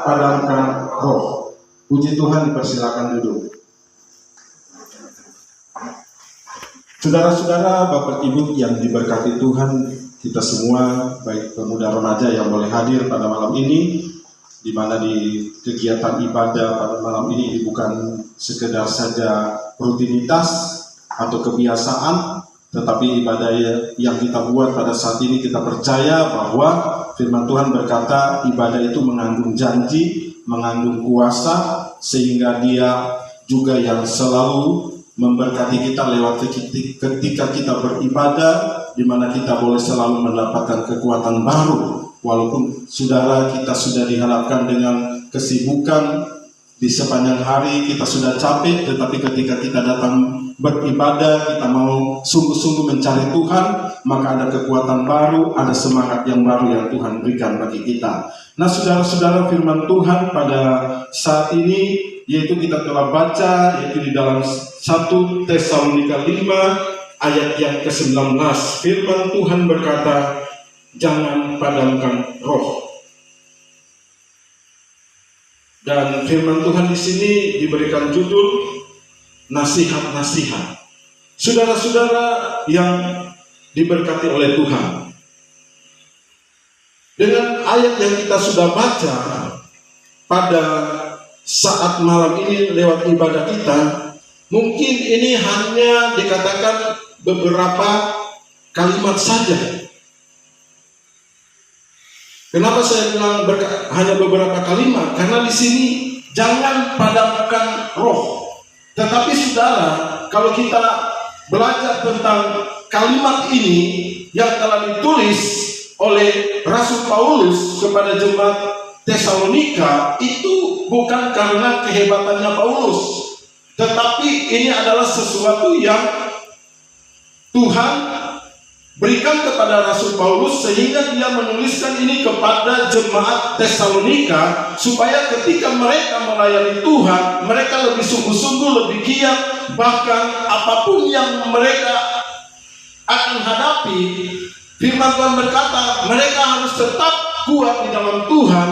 Padamkan roh. Puji Tuhan, dipersilakan duduk. Saudara-saudara, Bapak Ibu yang diberkati Tuhan, kita semua, baik pemuda remaja yang boleh hadir pada malam ini, di mana di kegiatan ibadah pada malam ini bukan sekedar saja rutinitas atau kebiasaan, tetapi ibadah yang kita buat pada saat ini, kita percaya bahwa firman Tuhan berkata ibadah itu mengandung janji, mengandung kuasa, sehingga Dia juga yang selalu memberkati kita lewat ketika kita beribadah, di mana kita boleh selalu mendapatkan kekuatan baru. Walaupun saudara kita sudah dihadapkan dengan kesibukan di sepanjang hari, kita sudah capek, tetapi ketika kita datang beribadah, kita mau sungguh-sungguh mencari Tuhan, maka ada kekuatan baru, ada semangat yang baru yang Tuhan berikan bagi kita. Nah, saudara-saudara, firman Tuhan pada saat ini yaitu kita telah baca, yaitu di dalam 1 Tesalonika 5 ayat yang ke-19. Firman Tuhan berkata, jangan padamkan roh. Dan firman Tuhan di sini diberikan judul nasihat-nasihat. Saudara-saudara yang diberkati oleh Tuhan, dengan ayat yang kita sudah baca pada saat malam ini lewat ibadah kita, mungkin ini hanya dikatakan beberapa kalimat saja. Kenapa saya bilang hanya beberapa kalimat? Karena di sini jangan padamkan roh. Tetapi saudara, kalau kita belajar tentang kalimat ini yang telah ditulis oleh Rasul Paulus kepada jemaat Tesalonika, itu bukan karena kehebatannya Paulus, tetapi ini adalah sesuatu yang Tuhan berikan kepada Rasul Paulus, sehingga dia menuliskan ini kepada jemaat Tesalonika, supaya ketika mereka melayani Tuhan, mereka lebih sungguh-sungguh, lebih giat, bahkan apapun yang mereka akan hadapi, firman Tuhan berkata mereka harus tetap kuat di dalam Tuhan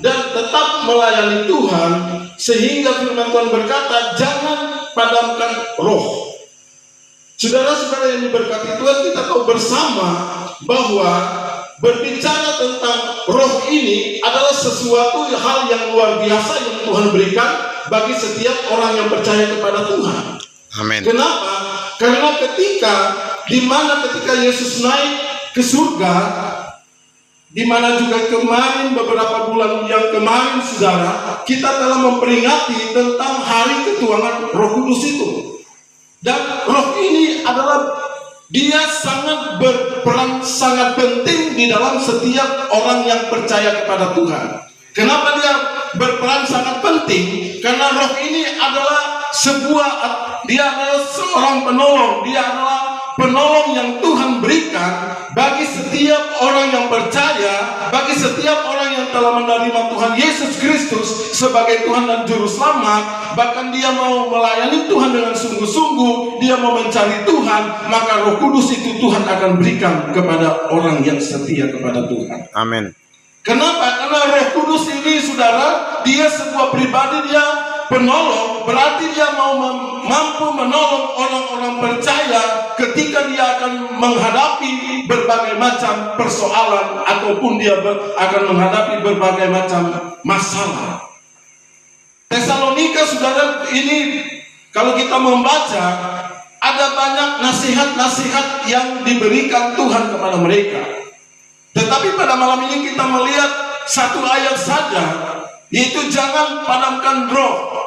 dan tetap melayani Tuhan, sehingga firman Tuhan berkata jangan padamkan roh. Saudara-saudara yang diberkati Tuhan, kita tahu bersama bahwa berbicara tentang roh ini adalah sesuatu hal yang luar biasa yang Tuhan berikan bagi setiap orang yang percaya kepada Tuhan. Amin. Kenapa? Karena ketika Yesus naik ke surga, di mana juga kemarin beberapa bulan yang kemarin, saudara, kita telah memperingati tentang hari ketuanan Roh Kudus itu. Dan roh ini adalah dia sangat berperan sangat penting di dalam setiap orang yang percaya kepada Tuhan. Kenapa dia berperan sangat penting? Karena roh ini adalah dia adalah seorang penolong, dia adalah penolong yang Tuhan berikan bagi setiap orang yang percaya, bagi setiap orang yang telah menerima Tuhan Yesus Kristus sebagai Tuhan dan Juru Selamat. Bahkan dia mau melayani Tuhan dengan sungguh-sungguh, dia mau mencari Tuhan, maka Roh Kudus itu Tuhan akan berikan kepada orang yang setia kepada Tuhan. Amin. Kenapa? Karena Roh Kudus ini, saudara, dia sebuah pribadi, dia penolong, berarti dia mampu menolong orang-orang percaya ketika dia akan menghadapi berbagai macam persoalan, ataupun dia akan menghadapi berbagai macam masalah. Tesalonika, saudara, ini kalau kita membaca, ada banyak nasihat-nasihat yang diberikan Tuhan kepada mereka. Tetapi pada malam ini kita melihat satu ayat saja, yaitu jangan padamkan roh.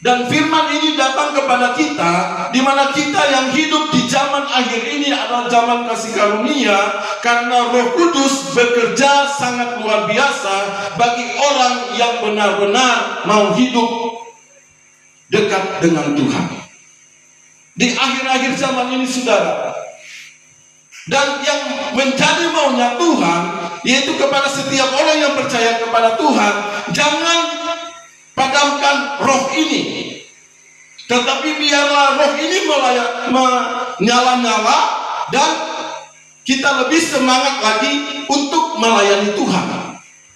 Dan firman ini datang kepada kita, di mana kita yang hidup di zaman akhir ini adalah zaman kasih karunia, karena Roh Kudus bekerja sangat luar biasa bagi orang yang benar-benar mau hidup dekat dengan Tuhan. Di akhir-akhir zaman ini, saudara, dan yang menjadi maunya Tuhan, yaitu kepada setiap orang yang percaya kepada Tuhan, jangan padamkan roh ini, tetapi biarlah roh ini menyala-nyala dan kita lebih semangat lagi untuk melayani Tuhan.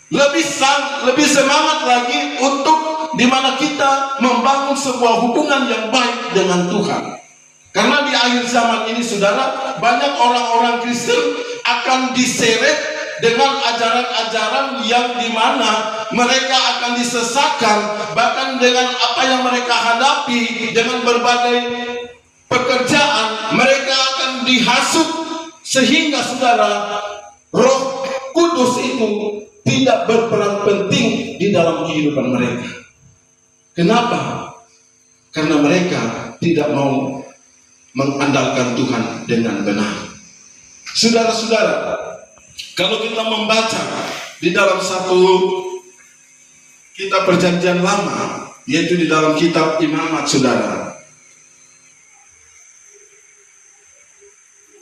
lebih semangat lagi untuk dimana kita membangun sebuah hubungan yang baik dengan Tuhan. Karena di akhir zaman ini saudara, banyak orang-orang Kristen akan diseret dengan ajaran-ajaran yang dimana mereka akan disesatkan, bahkan dengan apa yang mereka hadapi, dengan berbagai pekerjaan mereka akan dihasut, sehingga saudara, Roh Kudus itu tidak berperan penting di dalam kehidupan mereka. Kenapa? Karena mereka tidak mau mengandalkan Tuhan dengan benar. Saudara-saudara, kalau kita membaca di dalam satu kitab Perjanjian Lama, yaitu di dalam kitab Imamat, saudara,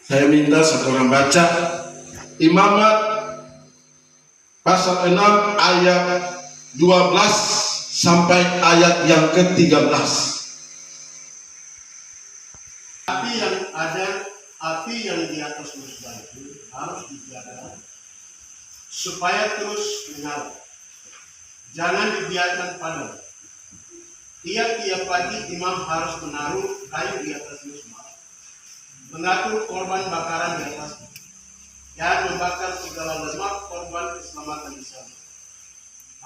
saya minta satu orang baca Imamat pasal 6 ayat 12 sampai ayat yang ke-13. Api yang di atas musbah itu harus dijaga supaya terus menyala. Jangan dibiarkan padam. Tiap-tiap pagi imam harus menaruh kayu di atas musbah, mengatur korban bakaran di atasnya, dan membakar segala lemak korban keselamatan di sana.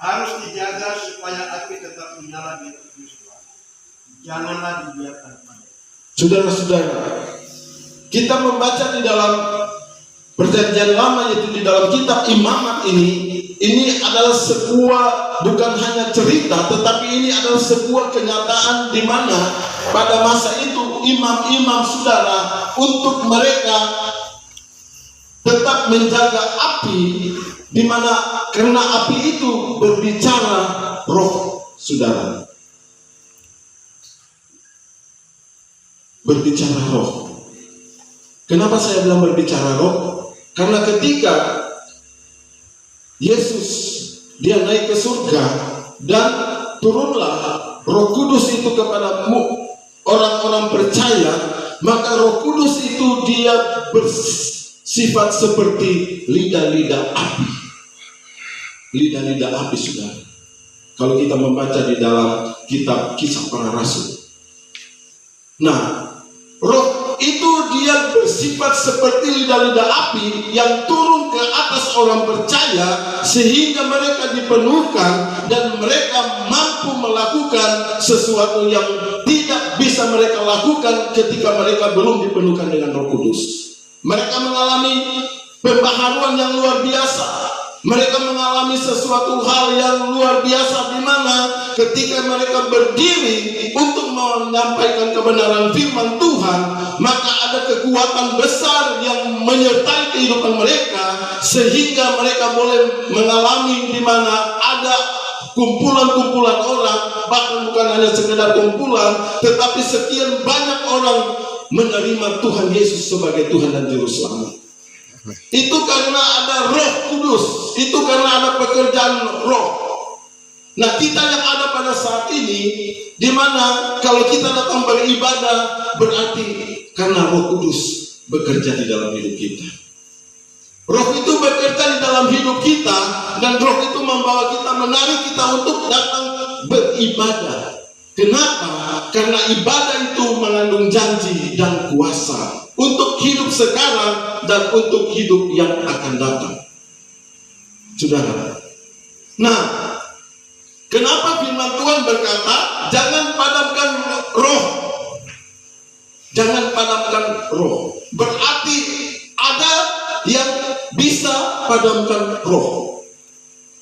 Harus dijaga supaya api tetap menyala di atas musbah. Janganlah dibiarkan padam. Saudara-saudara, kita membaca di dalam Perjanjian Lama, yaitu di dalam kitab Imamat ini adalah sebuah, bukan hanya cerita, tetapi ini adalah sebuah kenyataan di mana pada masa itu imam-imam saudara, untuk mereka tetap menjaga api, di mana karena api itu berbicara roh, saudara. Berbicara roh. Kenapa saya bilang berbicara roh? Karena ketika Yesus dia naik ke surga dan turunlah Roh Kudus itu kepada orang-orang percaya, maka Roh Kudus itu dia bersifat seperti lidah-lidah api. Lidah-lidah api, saudara. Kalau kita membaca di dalam kitab Kisah Para Rasul. Nah, roh itu dia bersifat seperti lidah-lidah api yang turun ke atas orang percaya, sehingga mereka dipenuhkan dan mereka mampu melakukan sesuatu yang tidak bisa mereka lakukan ketika mereka belum dipenuhkan dengan Roh Kudus. Mereka mengalami pembaharuan yang luar biasa. Mereka mengalami sesuatu hal yang luar biasa, di mana ketika mereka berdiri untuk menyampaikan kebenaran firman Tuhan, maka ada kekuatan besar yang menyertai kehidupan mereka, sehingga mereka boleh mengalami di mana ada kumpulan-kumpulan orang, bahkan bukan hanya sekedar kumpulan, tetapi sekian banyak orang menerima Tuhan Yesus sebagai Tuhan dan Juru Selamat. Itu karena ada Roh Kudus, itu karena ada pekerjaan Roh. Nah, kita yang ada pada saat ini, di mana kalau kita datang beribadah, berarti karena Roh Kudus bekerja di dalam hidup kita. Roh itu bekerja di dalam hidup kita, dan Roh itu membawa kita, menarik kita untuk datang beribadah. Kenapa? Karena ibadah itu mengandung janji dan kuasa untuk hidup sekarang dan untuk hidup yang akan datang, saudara. Nah, kenapa firman Tuhan berkata jangan padamkan roh? Jangan padamkan roh. Berarti ada yang bisa padamkan roh,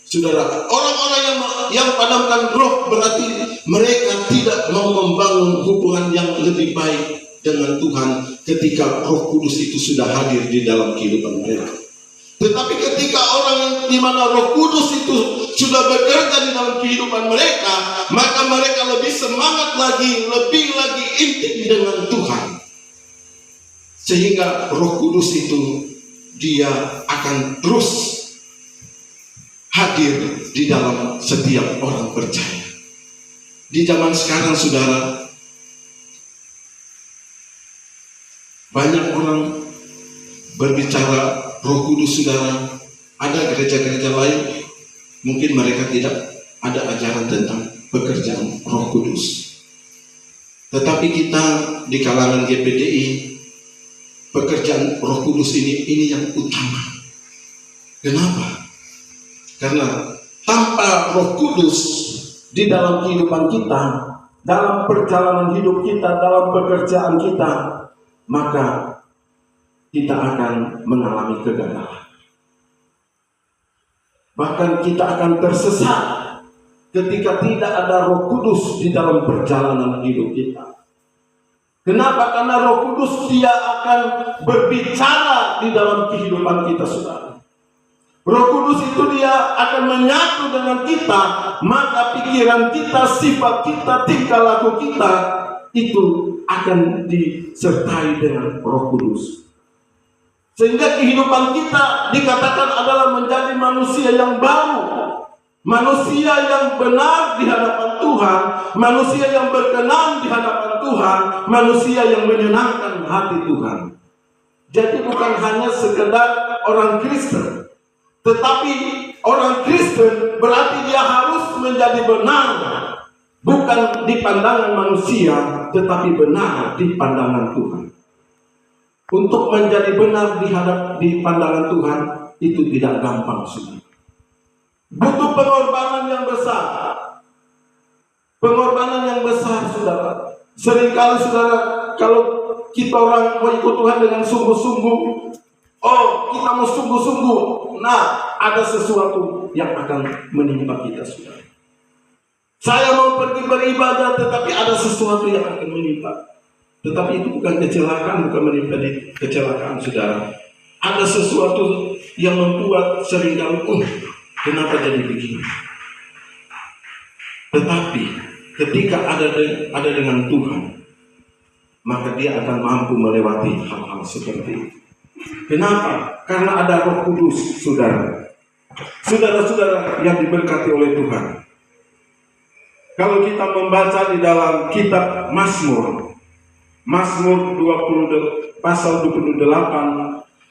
saudara. Orang-orang yang padamkan roh berarti mereka tidak mau membangun hubungan yang lebih baik dengan Tuhan ketika Roh Kudus itu sudah hadir di dalam kehidupan mereka. Tetapi ketika orang yang di mana Roh Kudus itu sudah bekerja di dalam kehidupan mereka, maka mereka lebih semangat lagi, lebih lagi intim dengan Tuhan. Sehingga Roh Kudus itu dia akan terus hadir di dalam setiap orang percaya. Di zaman sekarang, saudara, banyak orang berbicara Roh Kudus, saudara. Ada gereja-gereja lain mungkin mereka tidak ada ajaran tentang pekerjaan Roh Kudus. Tetapi kita di kalangan GPDI, pekerjaan Roh Kudus ini yang utama. Kenapa? Karena tanpa Roh Kudus di dalam kehidupan kita, dalam perjalanan hidup kita, dalam pekerjaan kita, maka kita akan mengalami kegagalan. Bahkan kita akan tersesat ketika tidak ada Roh Kudus di dalam perjalanan hidup kita. Kenapa? Karena Roh Kudus dia akan berbicara di dalam kehidupan kita, saudara. Roh Kudus itu dia akan menyatu dengan kita, maka pikiran kita, sifat kita, tingkah laku kita itu akan disertai dengan Roh Kudus. Sehingga kehidupan kita dikatakan adalah menjadi manusia yang baru, manusia yang benar di hadapan Tuhan, manusia yang berkenan di hadapan Tuhan, manusia yang menyenangkan hati Tuhan. Jadi bukan hanya sekedar orang Kristen, tetapi orang Kristen berarti dia harus menjadi benar, bukan di pandangan manusia, tetapi benar di pandangan Tuhan. Untuk menjadi benar di pandangan Tuhan itu tidak gampang, saudara. Butuh pengorbanan yang besar. Pengorbanan yang besar, saudara. Seringkali, saudara, kalau kita orang mau ikut Tuhan dengan sungguh-sungguh, kita mau sungguh-sungguh, nah ada sesuatu yang akan menimpa kita, saudara. Saya mau pergi beribadah, tetapi ada sesuatu yang akan menimpa. Tetapi itu bukan kecelakaan, bukan menimpa di kecelakaan, saudara. Ada sesuatu yang membuat seringkali, kenapa jadi begini? Tetapi ketika ada dengan Tuhan, maka dia akan mampu melewati hal-hal seperti itu. Kenapa? Karena ada Roh Kudus, saudara. Saudara-saudara yang diberkati oleh Tuhan. Kalau kita membaca di dalam kitab Mazmur pasal 28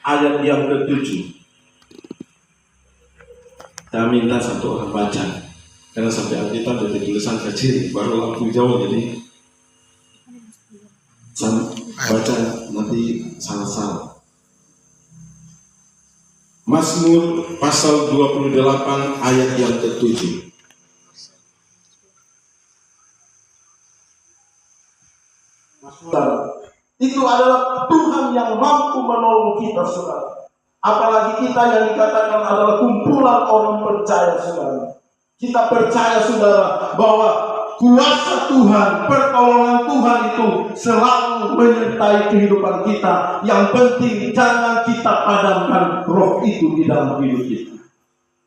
ayat yang ke-7. Saya minta satu orang baca, karena sampai Alkitab ada tulisan kecil, baru lampu jauh, jadi baca nanti salah-salah. Mazmur pasal 28 ayat yang ke-7. Itu adalah Tuhan yang mampu menolong kita, saudara. Apalagi kita yang dikatakan adalah kumpulan orang percaya, saudara. Kita percaya, saudara, bahwa kuasa Tuhan, pertolongan Tuhan itu selalu menyertai kehidupan kita. Yang penting jangan kita padamkan roh itu di dalam hidup kita.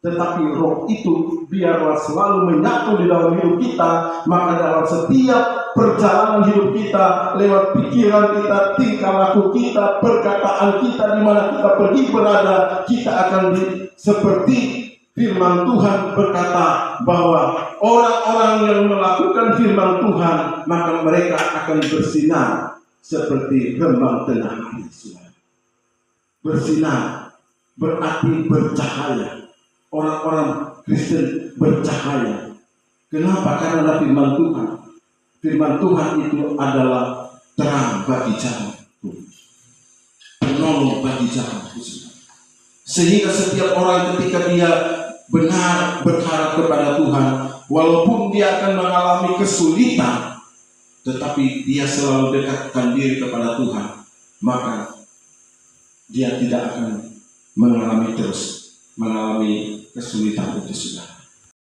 Tetapi roh itu biarlah selalu menyatu di dalam hidup kita. Maka dalam setiap perjalanan hidup kita, lewat pikiran kita, tingkah laku kita, perkataan kita, di mana kita pergi berada, kita akan seperti firman Tuhan berkata bahwa orang-orang yang melakukan firman Tuhan, maka mereka akan bersinar seperti remang tengah hari. Bersinar berarti bercahaya. Orang-orang Kristen bercahaya. Kenapa? Karena ada firman Tuhan. Firman Tuhan itu adalah terang bagi jalan, penolong bagi jalan. Sehingga setiap orang ketika dia benar berharap kepada Tuhan, walaupun dia akan mengalami kesulitan, tetapi dia selalu dekatkan diri kepada Tuhan, maka dia tidak akan mengalami kesulitan itu, sudah.